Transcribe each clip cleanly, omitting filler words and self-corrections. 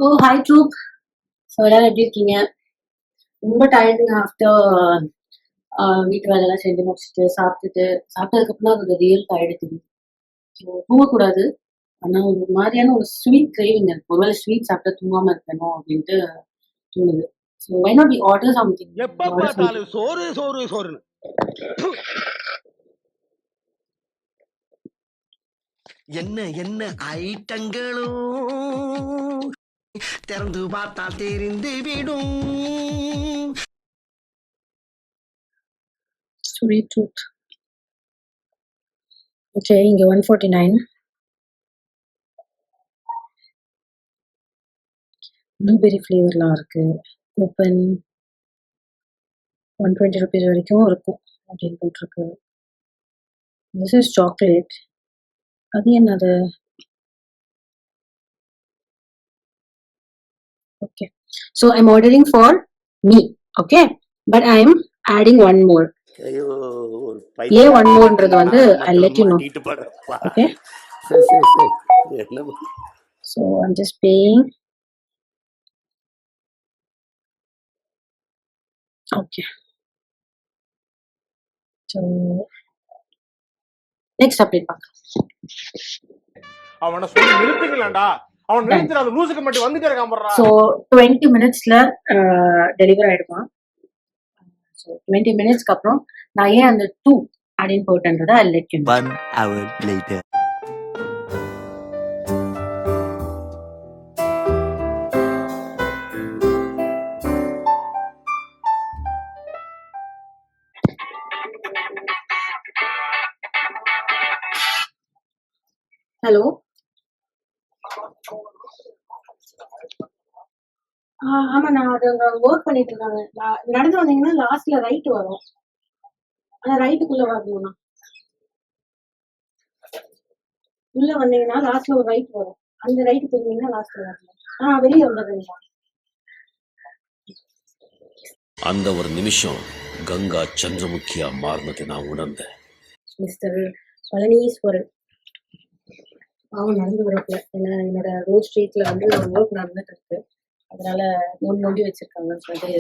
ஓ hi troupe. So எல்லாரும் எப்படி இருக்கீங்க? ரொம்ப டயர்டுங்க ஆஃப்டர் வீட்டு வேலையெல்லாம் செஞ்சு முடிச்சுட்டு சாப்பிட்டதுக்கப்புறம் தான் அதோட ரியல் டயர்டு தெரியும். ஸோ தூங்கக்கூடாது. ஆனால் ஒரு மாதிரியான ஒரு ஸ்வீட் கிரேவிங் இருக்கு. ஒருவேளை ஸ்வீட் சாப்பிட்டா தூங்காம இருக்கணும் அப்படின்ட்டு தோணுது. So why not we order something. எப்ப பார்த்தாலும் சோறு சோறு சோறுன்னு. என்ன என்ன ஐட்டங்களும் திறந்து பார்த்தால் தெரிந்து விடும். Sweet truth. ஓகே, இங்கே 149 ப்ளூபெரி ஃப்ளேவர்லாம் இருக்கு. ஓப்பன் 120 ருபீஸ் வரைக்கும் இருக்கும் அப்படின்னு போட்டிருக்கு. This is chocolate. அது என்னது? Okay. So I'm ordering for me. Okay. But I'm adding one more. ஐயோ Yeah, one more ன்றது வந்து I'll let you know. Okay. So I'm just paying. Okay. So next update பார்க்கலாம். அவனை சொல்லி நிறுத்துங்களேன்டா. அவன் நிறுத்துற அந்த லூசுக்கு மட்டும் வந்துட்டே இருக்கான் போறா. So 20 minutesல டெலிவரி ஆயிடுமா? So 20 minutesக்கு அப்புறம் நான் ஏன் அந்த 2 அப்படின்னு போட்டேன்றதை I'll let you know. 1 hour later. Hello. ஆமா, நான் அது ஒர்க் பண்ணிட்டு இருக்காங்க. நடந்து வந்தீங்கன்னா லாஸ்ட்ல ரைட் வரும். ஆனா ரைட்டுக்குள்ள வரணும்னா உள்ள வந்தீங்கன்னா லாஸ்ட்ல ஒரு ரைட் வரும். அந்த ரைட் திரும்பிங்கன்னா லாஸ்ட்ல வரணும். வெளியே வந்துடுறீங்களா? அந்த ஒரு நிமிஷம் கங்கா சந்திரமுகியா மாறினது நான் உணர்ந்தேன். மிஸ்டர் பழனீஸ்வரன் அவன் நடந்து வரப்பல. ஏன்னா என்னோட ரோட் ஸ்ட்ரீட்ல வந்து ஒரு ஒர்க் நடந்துட்டு இருக்கு. அதனால நோண்டி வச்சிருக்காங்கன்னு சொல்லிட்டு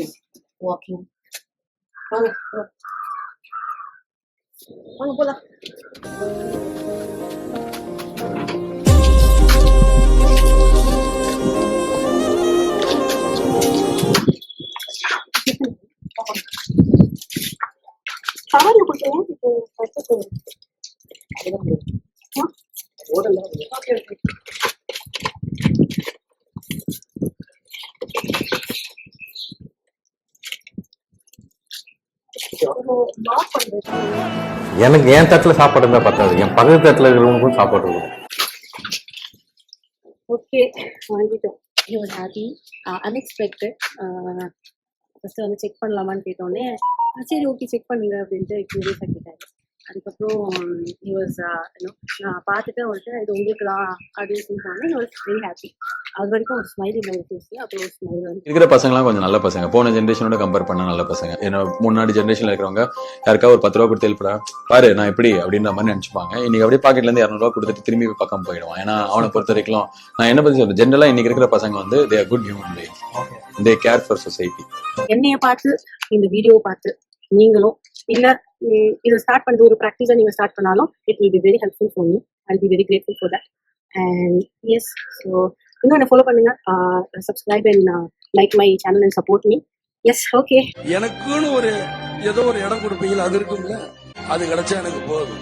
வாக்கிங். வாங்க வாங்க போலாம். சாரி கொடுத்தேன். எனக்கு என் தட்டுல சாப்பாடு இருந்தா பத்தாது, என் பக்கத்து தட்டுல இருக்கிறவங்களுக்கும் சாப்பாடு இருக்கும். ஓகே, வாங்கிட்டோம். He was happy. Unexpected. First வந்து செக் பண்ணலாமான்னு கேட்டோடனே சரி ஓகே செக் பண்ணுங்க அப்படின்ட்டு கியூரியஸாக கேட்டாரு. அதுக்கப்புறம் he was நான் பார்த்துட்டு வந்துட்டு இது உங்களுக்கு தான் அப்படின்னு சொன்னோன்னே he was very happy. அது வரைக்கும் ஒரு ஸ்மைல் இல்லை ஃபேஸ்ல. அப்புறம் ஒரு ஸ்மைல் வந்து இருக்கிற பசங்களாம் கொஞ்சம் நல்ல பசங்க. போன ஜென்ரேஷனோட கம்பேர் பண்ண நல்ல பசங்க. ஏன்னா முன்னாடி ஜென்ரேஷன்ல இருக்கிறவங்க யாருக்கா ஒரு 10 ரூபா கொடுத்து எழுப்படா பாரு நான் எப்படி அப்படின்ற மாதிரி நினைச்சுப்பாங்க. இன்னைக்கு அப்படியே பாக்கெட்ல இருந்து 200 ரூபா கொடுத்துட்டு திரும்பி பக்கம் போயிடுவான். ஏன்னா அவனை பொறுத்த வரைக்கும் நான் என்ன பத்தி சொல்றேன், ஜென்ரலா இன்னைக்கு இருக்கிற பசங்க வந்து they are good human beings. They care for society. என்னைய பார்த்து இந்த வீடியோவை பார்த்து நீங்களும் இல்ல இதை ஸ்டார்ட் பண்ணுறது ஒரு ப்ராக்டிஸை நீங்கள் ஸ்டார்ட் பண்ணாலும் it will be very helpful for me. I will be very grateful for that. And yes, so இன்னும் என்ன ஃபாலோ பண்ணுங்க, subscribe and like my channel and support me. Yes, okay. எனக்குன்னு ஒரு ஏதோ ஒரு இடம் கொடுப்பீங்களா, அது இருக்கும்ல, அது கிடைச்சா எனக்கு போதும்.